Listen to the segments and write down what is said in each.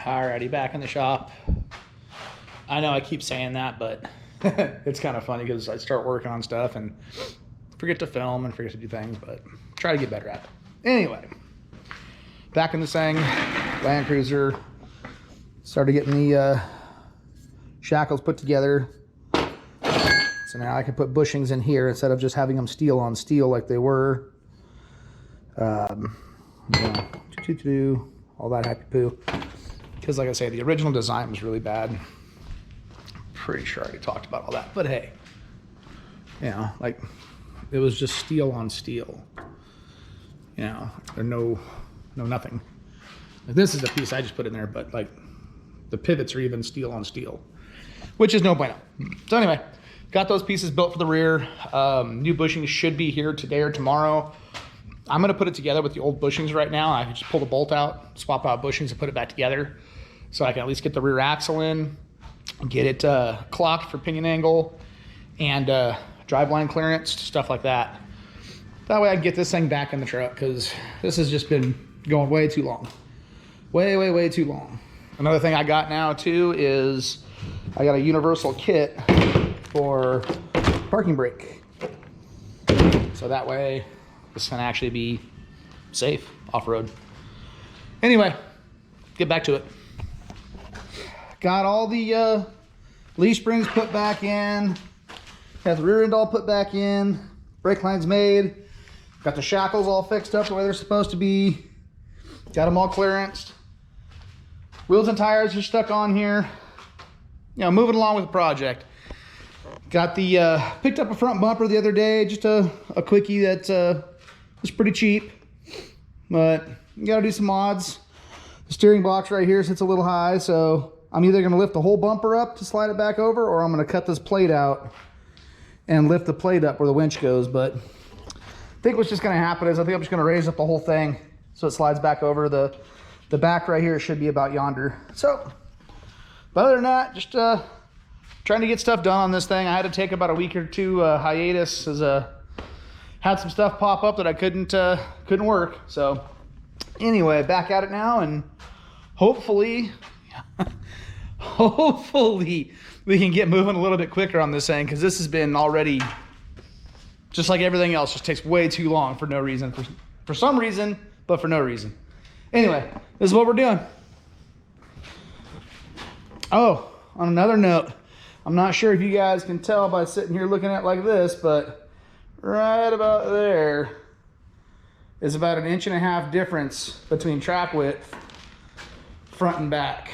Alrighty, back in the shop. I know I keep saying that, but it's kind of funny because I start working on stuff and forget to film and forget to do things, but try to get better at it. Anyway, back in the thing, Land Cruiser. Started getting the shackles put together. So now I can put bushings in here instead of just having them steel on steel like they were. All that happy poo. Because like I say, the original design was really bad. Pretty sure I already talked about all that, but hey, you know, like it was just steel on steel. You know, there's no nothing. Like this is a piece I just put in there, but like the pivots are even steel on steel, which is no bueno. So anyway, got those pieces built for the rear. New bushings should be here today or tomorrow. I'm gonna put it together with the old bushings right now. I can just pull the bolt out, swap out bushings, and put it back together, so I can at least get the rear axle in, get it clocked for pinion angle, and driveline clearance, stuff like that. That way I can get this thing back in the truck, because this has just been going way too long. Way too long. Another thing I got now too is I got a universal kit for parking brake. So that way this can actually be safe off-road. Anyway, get back to it. Got all the leaf springs put back in. Got the rear end all put back in. Brake lines made. Got the shackles all fixed up the way they're supposed to be. Got them all clearanced. Wheels and tires are stuck on here. You know, moving along with the project. Got the, picked up a front bumper the other day, just a quickie that was pretty cheap. But you gotta do some mods. The steering box right here sits a little high, so I'm either gonna lift the whole bumper up to slide it back over, or I'm gonna cut this plate out and lift the plate up where the winch goes. But I think what's just gonna happen is I think I'm just gonna raise up the whole thing so it slides back over. The back right here should be about yonder. So, but other than that, just trying to get stuff done on this thing. I had to take about a week or two hiatus as had some stuff pop up that I couldn't work. So anyway, back at it now, and hopefully we can get moving a little bit quicker on this thing, because this has been already, just like everything else, just takes way too long for no reason, for some reason, but for no reason. Anyway, this is what we're doing. Oh, on another note, I'm not sure if you guys can tell by sitting here looking at it like this, but right about there is about 1.5 inch difference between track width, front and back.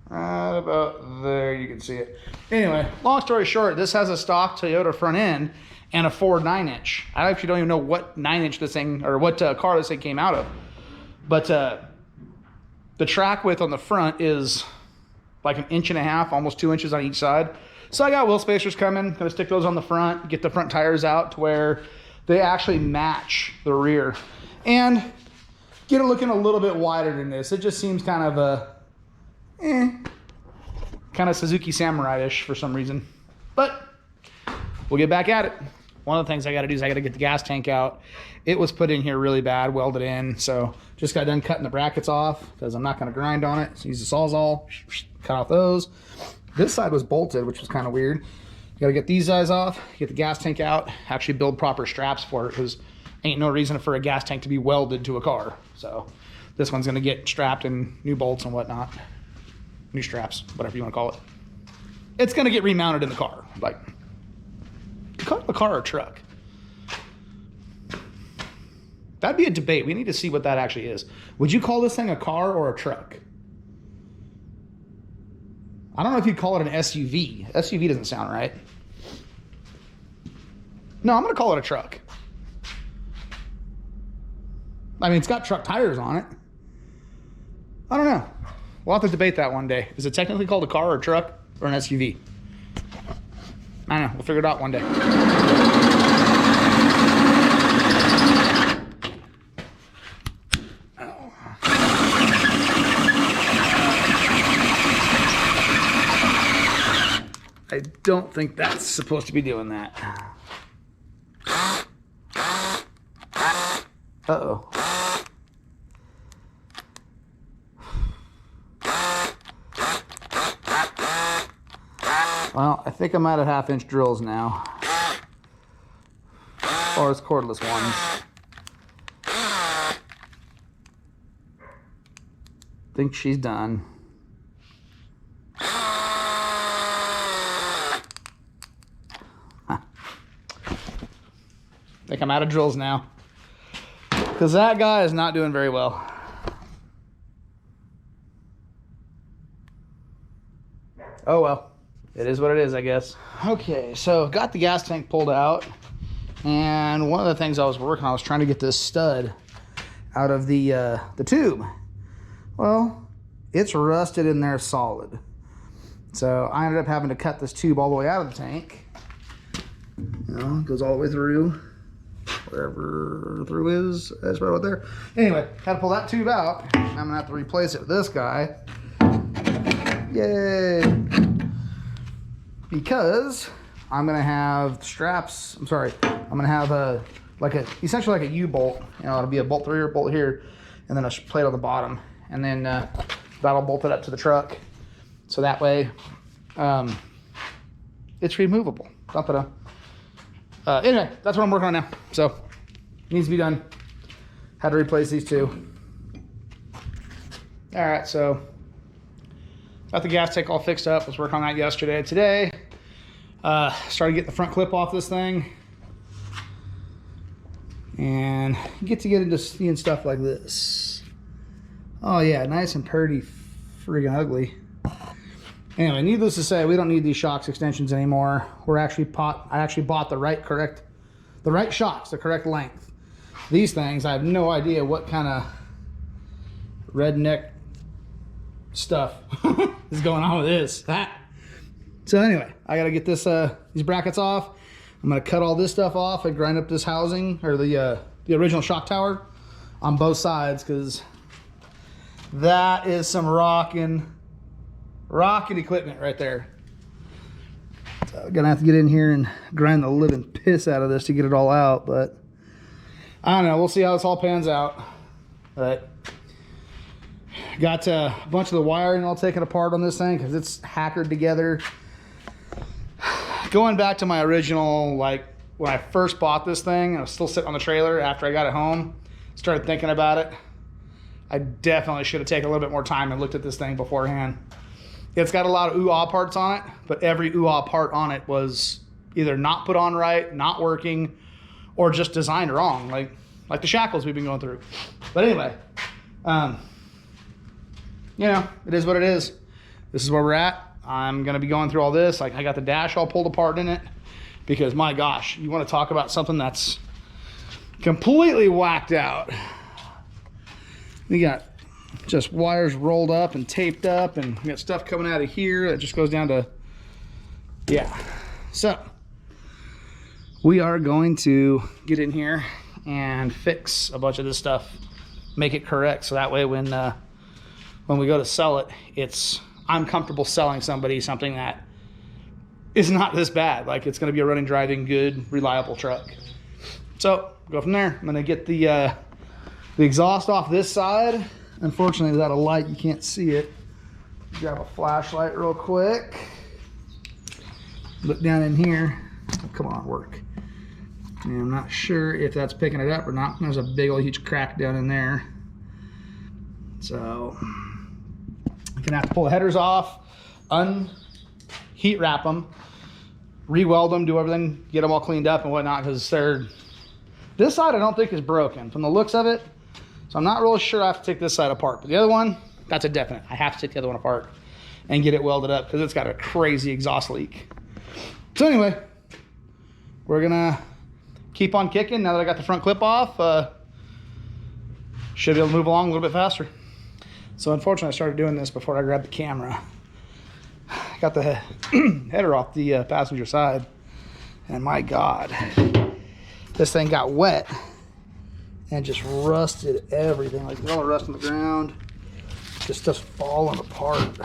Right about there, you can see it. Anyway, long story short, this has a stock Toyota front end and a Ford 9-inch. I actually don't even know what 9-inch this thing, or what car this thing came out of. But the track width on the front is like 1.5 inches, almost 2 inches on each side. So I got wheel spacers coming, gonna stick those on the front, get the front tires out to where they actually match the rear, and get it looking a little bit wider than this. It just seems kind of a, kind of Suzuki Samurai-ish for some reason. But we'll get back at it. One of the things I gotta do is I gotta get the gas tank out. It was put in here really bad, welded in, so just got done cutting the brackets off because I'm not gonna grind on it. So use the Sawzall, cut off those. This side was bolted, which was kind of weird. You gotta get these guys off, get the gas tank out, actually build proper straps for it, because ain't no reason for a gas tank to be welded to a car. So this one's gonna get strapped in new bolts and whatnot. New straps, whatever you wanna call it. It's gonna get remounted in the car. Like, call it a car or a truck? That'd be a debate. We need to see what that actually is. Would you call this thing a car or a truck? I don't know if you'd call it an SUV. SUV doesn't sound right. No, I'm gonna call it a truck. I mean, it's got truck tires on it. I don't know. We'll have to debate that one day. Is it technically called a car or a truck or an SUV? I don't know. We'll figure it out one day. I don't think that's supposed to be doing that. Uh-oh. Well, I think I'm out of 1/2-inch drills now. Or it's cordless ones. Think she's done. Think I'm out of drills now. Because that guy is not doing very well. Oh well. It is what it is, I guess. Okay, so got the gas tank pulled out. And one of the things I was working on was trying to get this stud out of the tube. Well, it's rusted in there solid. So I ended up having to cut this tube all the way out of the tank. You know, it goes all the way through. Wherever through is, that's right out there. Anyway, had to pull that tube out. I'm gonna have to replace it with this guy. Yay! Because I'm gonna have straps. I'm gonna have essentially like a U-bolt. You know, it'll be a bolt here, bolt here, and then a plate on the bottom, and then that'll bolt it up to the truck. So that way, it's removable. Anyway, that's what I'm working on now. So, needs to be done. Had to replace these two. All right, so got the gas tank all fixed up. Was working on that yesterday. Today, started getting the front clip off this thing. And get into seeing stuff like this. Oh yeah, nice and pretty friggin' ugly. Anyway, needless to say, we don't need these shocks extensions anymore. I actually bought the right shocks, the correct length. These things, I have no idea what kind of redneck stuff is going on with this. So anyway, I gotta get these brackets off. I'm gonna cut all this stuff off and grind up this housing, or the original shock tower on both sides, because that is some rocking equipment right there. So I'm gonna have to get in here and grind the living piss out of this to get it all out, but I don't know, we'll see how this all pans out. But got a bunch of the wiring all taken apart on this thing because it's hackered together. Going back to my original, like when I first bought this thing, I was still sitting on the trailer after I got it home, started thinking about it. I definitely should have taken a little bit more time and looked at this thing beforehand. It's got a lot of ooh-ah parts on it, but every ooh-ah part on it was either not put on right, not working, or just designed wrong, like the shackles we've been going through. But anyway, you know, it is what it is. This is where we're at. I'm gonna be going through all this. Like, I got the dash all pulled apart in it, because my gosh, you want to talk about something that's completely whacked out. We got just wires rolled up and taped up, and we got stuff coming out of here that just goes down to, yeah. So we are going to get in here and fix a bunch of this stuff, make it correct, so that way when we go to sell it, I'm comfortable selling somebody something that is not this bad. Like, it's going to be a running, driving, good, reliable truck. So go from there. I'm going to get the exhaust off this side. Unfortunately, without a light, you can't see it. Grab a flashlight real quick. Look down in here. Oh, come on, work. And I'm not sure if that's picking it up or not. There's a big old huge crack down in there. So I'm gonna have to pull the headers off, heat wrap them, re-weld them, do everything, get them all cleaned up and whatnot, because this side I don't think is broken from the looks of it. So I'm not really sure I have to take this side apart, but the other one, that's a definite. I have to take the other one apart and get it welded up because it's got a crazy exhaust leak. So anyway, we're gonna keep on kicking now that I got the front clip off. Should be able to move along a little bit faster. So unfortunately, I started doing this before I grabbed the camera. I got the header off the passenger side, and my God, this thing got wet and just rusted everything. Like, all the rust on the ground, just falling apart.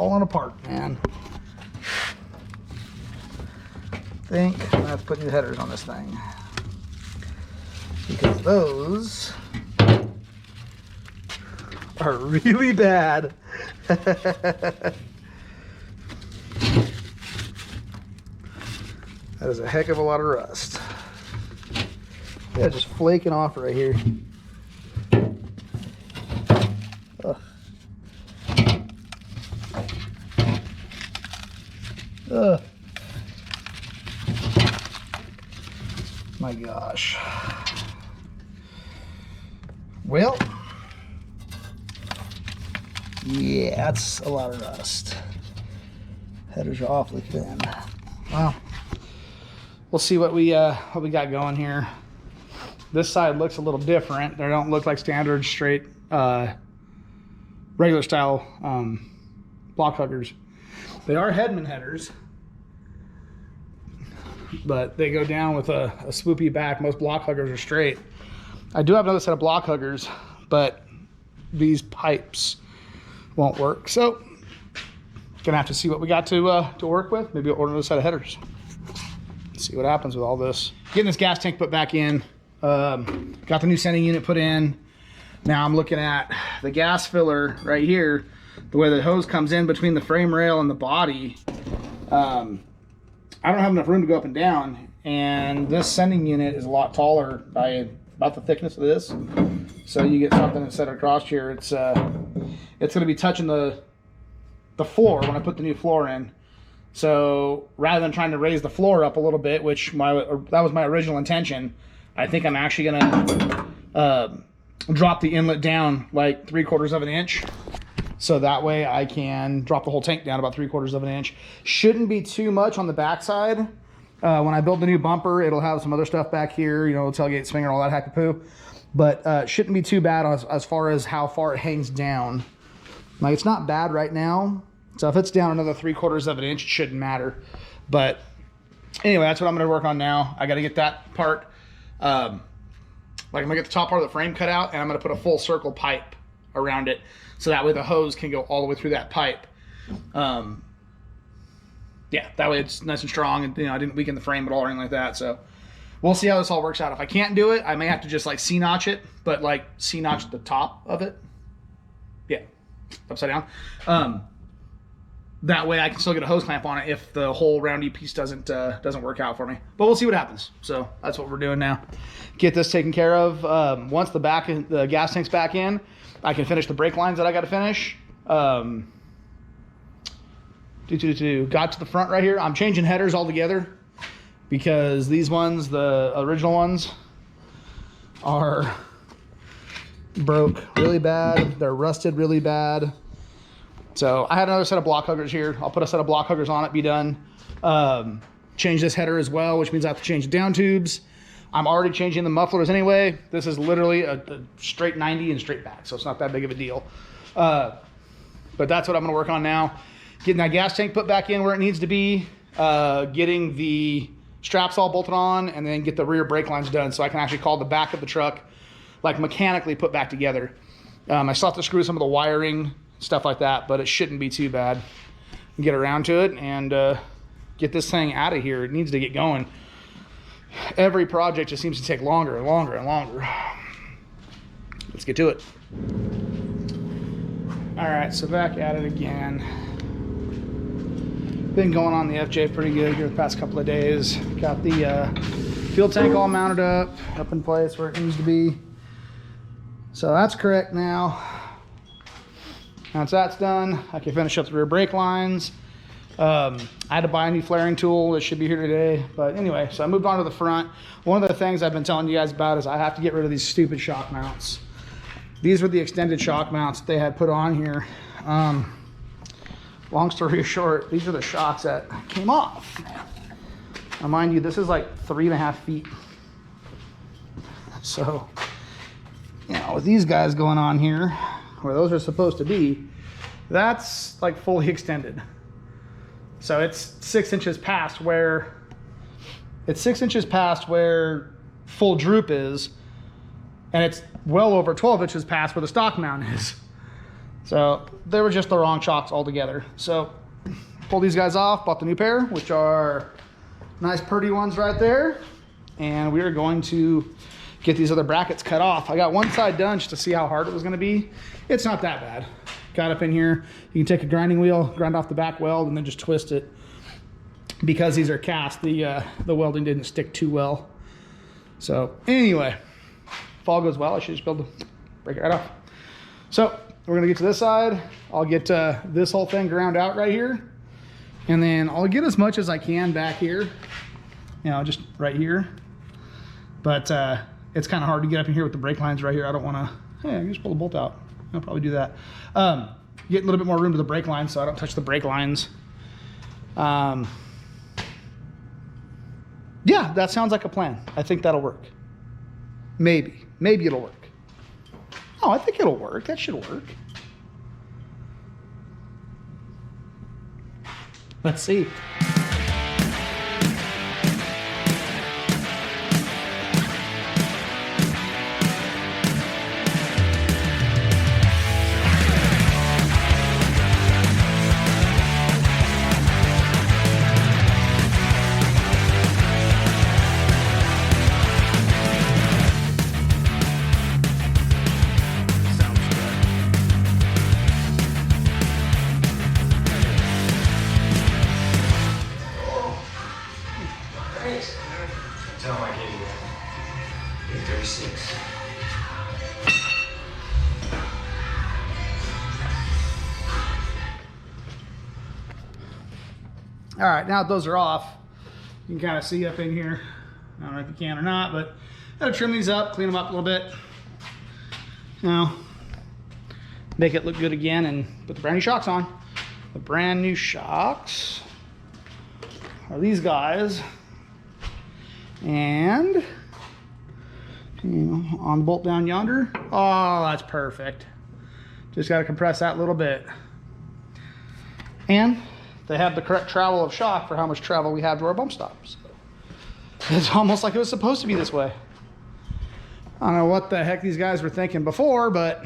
falling apart, man. I think I'm gonna have to put new headers on this thing, because those are really bad. That is a heck of a lot of rust. Yeah, just flaking off right here. Ugh. Ugh. My gosh. Well, yeah, that's a lot of rust. Headers are awfully thin. Well, we'll see what we got going here. This side looks a little different. They don't look like standard straight regular style block huggers. They are Headman headers, but they go down with a swoopy back. Most block huggers are straight. I do have another set of block huggers, but these pipes won't work. So gonna have to see what we got to work with. Maybe order another set of headers. See what happens with all this. Getting this gas tank put back in. Got the new sending unit put in. Now I'm looking at the gas filler right here. The way the hose comes in between the frame rail and the body. I don't have enough room to go up and down, and this sending unit is a lot taller by about the thickness of this. So you get something that's set across here. It's going to be touching the floor when I put the new floor in. So rather than trying to raise the floor up a little bit, which that was my original intention, I think I'm actually gonna drop the inlet down like 3/4 of an inch. So that way I can drop the whole tank down about 3/4 of an inch. Shouldn't be too much on the backside. When I build the new bumper, it'll have some other stuff back here, you know, tailgate swinger, all that happy poo. But shouldn't be too bad as far as how far it hangs down. Like, it's not bad right now. So if it's down another 3/4 of an inch, it shouldn't matter. But anyway, that's what I'm gonna work on now. I gotta get that part, I'm gonna get the top part of the frame cut out, and I'm gonna put a full circle pipe around it. So that way the hose can go all the way through that pipe. Yeah, that way it's nice and strong, and you know, I didn't weaken the frame at all or anything like that. So we'll see how this all works out. If I can't do it, I may have to just like C-notch it, but like C-notch the top of it. Yeah, upside down. That way I can still get a hose clamp on it if the whole roundy piece doesn't work out for me. But we'll see what happens. So that's what we're doing now. Get this taken care of. Once the gas tank's back in, I can finish the brake lines that I got to finish. Got to the front right here. I'm changing headers altogether because these ones, the original ones, are broke really bad. They're rusted really bad. So I had another set of block huggers here. I'll put a set of block huggers on it, be done. Change this header as well, which means I have to change the down tubes. I'm already changing the mufflers anyway. This is literally a straight 90 and straight back, so it's not that big of a deal. But that's what I'm gonna work on now. Getting that gas tank put back in where it needs to be, getting the straps all bolted on, and then get the rear brake lines done so I can actually call the back of the truck like mechanically put back together. I still have to screw some of the wiring, stuff like that, but it shouldn't be too bad. Get around to it and get this thing out of here. It needs to get going. Every project just seems to take longer and longer and longer. Let's get to it. All right, so back at it again. Been going on the FJ pretty good here the past couple of days. Got the fuel tank all mounted up in place where it needs to be. So that's correct now. Once that's done, I can finish up the rear brake lines. I had to buy a new flaring tool that should be here today. But anyway, so I moved on to the front. One of the things I've been telling you guys about is I have to get rid of these stupid shock mounts. These were the extended shock mounts that they had put on here. Long story short, these are the shocks that came off. Now mind you, this is like 3.5 feet. So, you know, with these guys going on here, where those are supposed to be, that's like fully extended. So it's 6 inches past where full droop is, and it's well over 12 inches past where the stock mount is. So they were just the wrong shocks altogether. So pulled these guys off, bought the new pair, which are nice pretty ones right there. And we are going to get these other brackets cut off. I got one side done just to see how hard it was gonna be. It's not that bad. Got up in here, you can take a grinding wheel, grind off the back weld, and then just twist it. Because these are cast, the welding didn't stick too well. So anyway, if all goes well, I should just be able to break it right off. So we're gonna get to this side. I'll get this whole thing ground out right here. And then I'll get as much as I can back here, you know, just right here. But it's kind of hard to get up in here with the brake lines right here. I don't want to, I can just pull the bolt out. I'll probably do that. Get a little bit more room to the brake lines so I don't touch the brake lines. Yeah, that sounds like a plan. I think that'll work. Maybe it'll work. Oh, I think it'll work. That should work. Let's see. Tell him I gave you 36. All right, now that those are off, you can kind of see up in here. I don't know if you can or not, but gotta trim these up, clean them up a little bit. You know, make it look good again and put the brand new shocks on. The brand new shocks are these guys. And you know, on the bolt down yonder. Oh, that's perfect. Just got to compress that a little bit. And they have the correct travel of shock for how much travel we have to our bump stops. It's almost like it was supposed to be this way. I don't know what the heck these guys were thinking before, but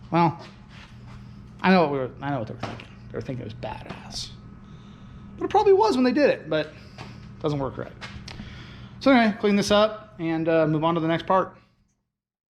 well, I know what they were thinking. They were thinking it was badass. But it probably was when they did it, but it doesn't work right. So anyway, clean this up and move on to the next part.